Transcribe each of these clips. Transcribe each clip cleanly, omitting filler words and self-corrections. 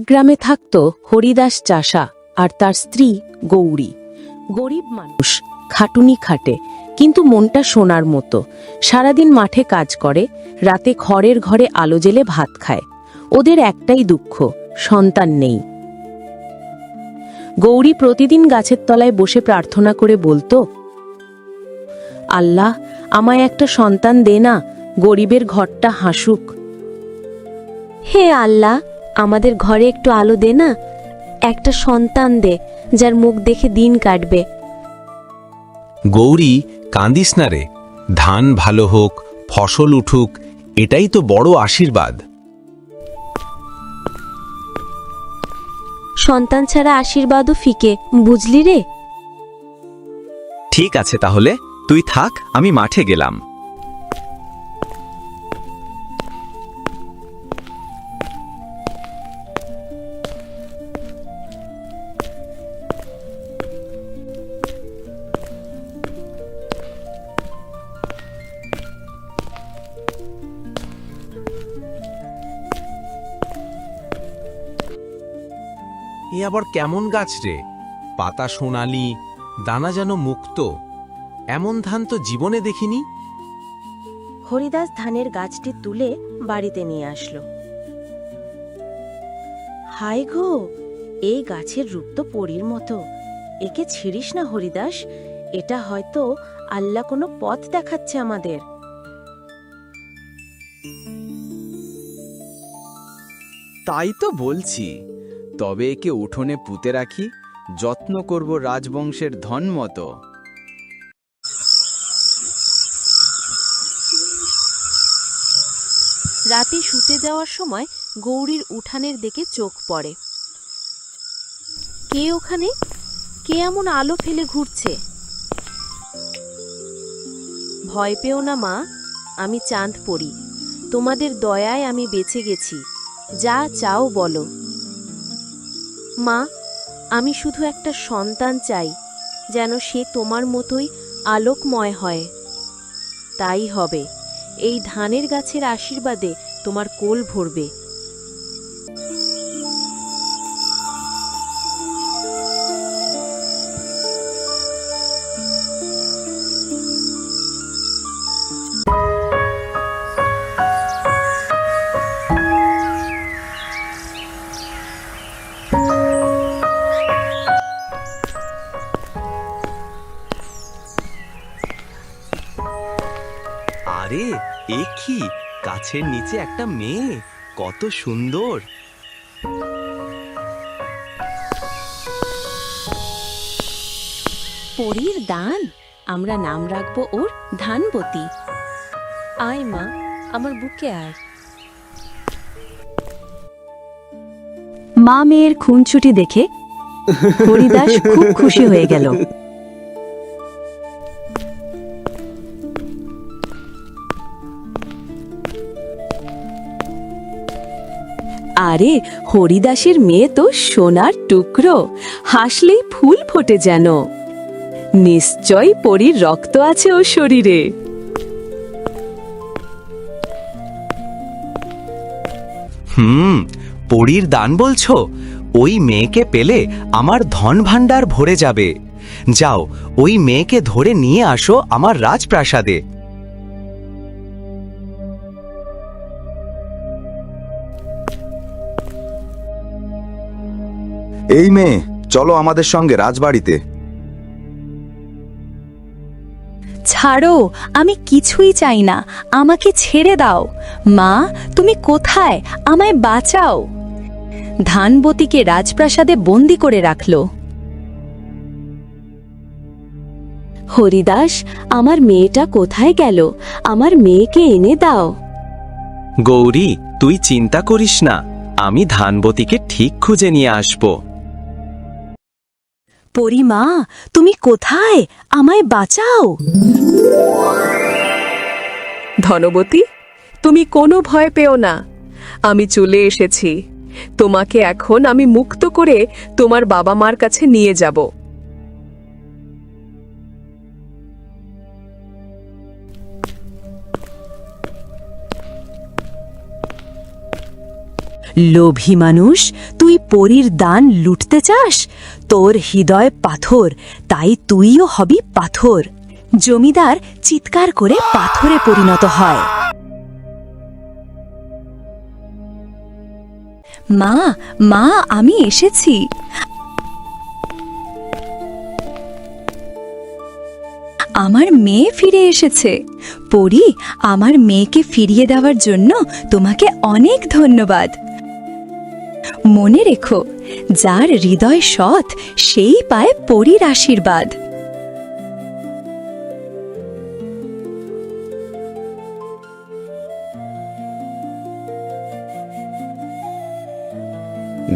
গ্রামে থাকত হরিদাস চাষা আর তার স্ত্রী গৌরী। গরিব মানুষ, খাটুনি খাটে, কিন্তু মনটা সোনার মতো। সারাদিন মাঠে কাজ করে, রাতে খড়ের ঘরে আলো জ্বেলে ভাত খায়। ওদের একটাই দুঃখ, সন্তান নেই। গৌরী প্রতিদিন গাছের তলায় বসে প্রার্থনা করে বলতো, আল্লাহ, আমায় একটা সন্তান দে না, গরিবের ঘরটা হাসুক। হে আল্লাহ, আমাদের ঘরে একটু আলো দে না, একটা সন্তান দে যার মুখ দেখে দিন কাটবে। গৌরী, কাঁদিস না রে, ধান ভালো হোক, ফসল উঠুক, এটাই তো বড় আশীর্বাদ। সন্তান ছাড়া আশীর্বাদও ফিকে, বুঝলি রে? ঠিক আছে, তাহলে তুই থাক, আমি মাঠে গেলাম। এ আবার কেমন গাছ রে? পাতা সোনালি, দানা যেন মুক্ত। এমন ধান তো জীবনে দেখিনি। হরিদাস ধানের গাছটি তুলে বাড়িতে নিয়ে আসলো। হায় গো, এই গাছের রূপ তো পরীর মতো। একে ছিড়িস না হরিদাস, এটা হয়তো আল্লাহ কোনো পথ দেখাচ্ছে আমাদের। তাই তো বলছি, তবে একে উঠোনে পুঁতে রাখি, যত্ন করব রাজবংশের ধন মতো। রাতে শুতে যাওয়ার সময় গৌরীর উঠানের দিকে চোখ পড়ে। কে ওখানে? কে এমন আলো ফেলে ঘুরছে? ভয় পেও না মা, আমি চাঁদ পড়ি। তোমাদের দয়ায় আমি বেঁচে গেছি। যা চাও বলো। মা, আমি শুধু একটা সন্তান চাই, যেন সে তোমার মতোই আলোকময় হয়। তাই হবে, এই ধানের গাছের আশীর্বাদে তোমার কোল ভরবে। আরে, এ কি? গাছের নিচে একটা মেয়ে, কত সুন্দর! পরীর দান, আমরা নাম রাখবো ওর ধানবতী। আয় মা, আমার বুকে আয়। মা মেয়ের খুনছুটি দেখে হরিদাস খুব খুশি হয়ে গেল। আরে, হরিদাসের মেয়ে তো সোনার টুকরো, হাসলেই ফুল ফোটে যেন। নিশ্চয় পরীর রক্ত আছে ওর শরীরে। পরীর দান বলছো? ওই মেয়েকে পেলে আমার ধন ভাণ্ডার ভরে যাবে। যাও, ওই মেয়েকে ধরে নিয়ে আসো আমার রাজপ্রাসাদে। এই মেয়ে, চলো আমাদের সঙ্গে রাজবাড়িতে। ছাড়ো, আমি কিছুই চাই না, আমাকে ছেড়ে দাও। মা, তুমি কোথায়? আমায় বাঁচাও। ধানবতীকে রাজপ্রাসাদে বন্দি করে রাখল। হরিদাস, আমার মেয়েটা কোথায় গেল? আমার মেয়েকে এনে দাও। গৌরী, তুই চিন্তা করিস না, আমি ধানবতীকে ঠিক খুঁজে নিয়ে আসব। পরিমা, তুমি কোথায়? আমায় বাঁচাও। ধনবতী, তুমি কোনো ভয় পেও না, আমি চলে এসেছি। তোমাকে এখন আমি মুক্ত করে তোমার বাবা মার কাছে নিয়ে যাব। লোভী মানুষ, তুই পরীর দান লুটতে চাস? তোর হৃদয় পাথর, তাই তুইও হবি পাথর। জমিদার চিৎকার করে পাথরে পরিণত হয়। মা, মা, আমি এসেছি। আমার মেয়ে ফিরে এসেছে। পরী, আমার মেয়েকে ফিরিয়ে দেওয়ার জন্য তোমাকে অনেক ধন্যবাদ। মনে রেখো, যার হৃদয় সৎ সেই পায় পরীর আশীর্বাদ।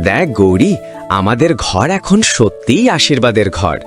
দেখ গৌরী, আমাদের ঘর এখন সত্যিই আশীর্বাদের ঘর।